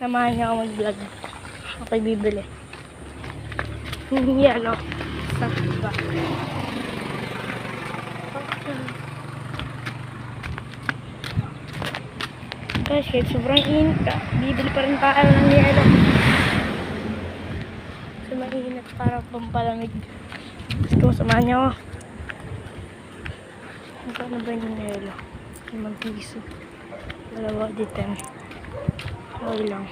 Samahan niya ako mag-vlog. Ako'y bibili. Yan o. Sakit ba? Guys, kahit sobrang init ka, bibili pa rin tayo ng yelo. Kasi mainit para pampalamig. Gusto ko, samahan niya ako. Ano ba yung yelo? 5 piso. Dalawa di 10. Okay lang.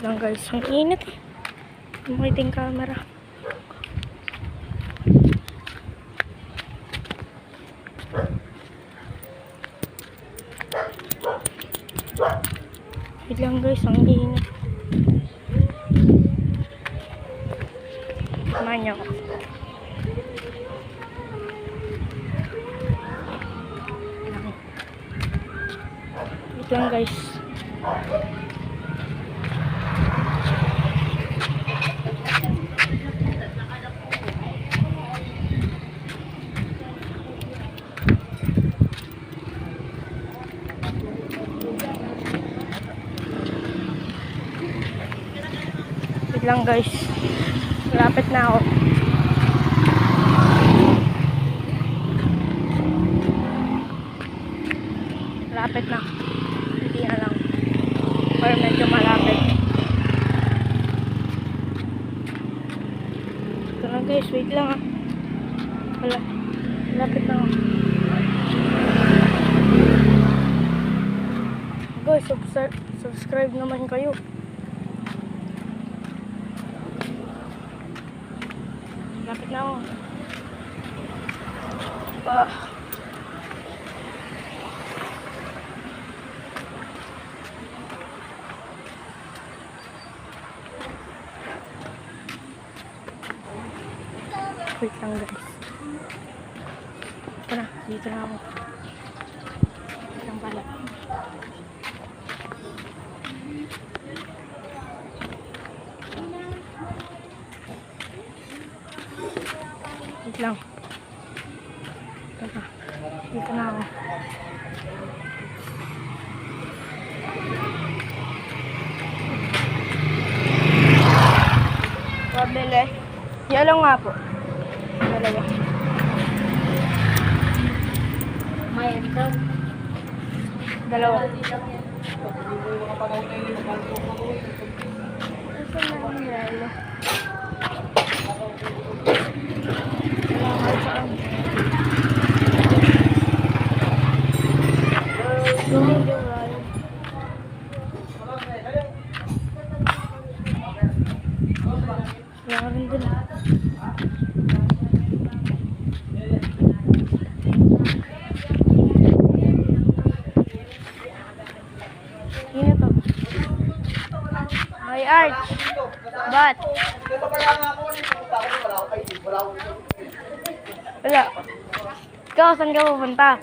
Lang guys, ang init. Makita yung camera. Wait lang guys, ang init. Samahan niyo ako. Wait lang guys. Wait lang guys. Malapit na ako. Malapit na. Hindi na lang. Or medyo malapit. Ito na guys. Wait lang ah. Wala. Malapit na ako. Guys, subscribe naman kayo. Malapit na ako. Wait lang guys. Ito na, dito na ako. Wait lang pala. Wait lang. Ito na. Dito na ako. Pabili. Yellow nga po. Dalawa. May ito. Dalawa. Ito na ang yellow. Wala rin din. Yun ito. May arch. Bat. Wala. Ikaw, saan ka pupunta?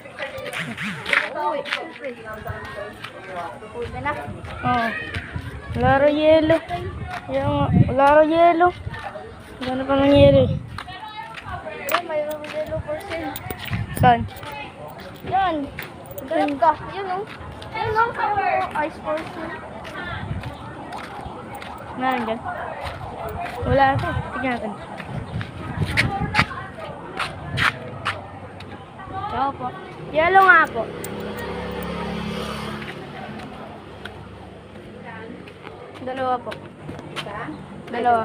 Punta na. Oo. Wala rin yelo. Wala rin yelo. Gano'n pa ng yelo eh. Oh, may yellow person. Saan? Yan. Ganap ka. Yun o. Yun o. Ice person. Meron dyan? Wala ito. Tignan natin. Ito po. Yellow nga po. Dalawa po. Dalawa.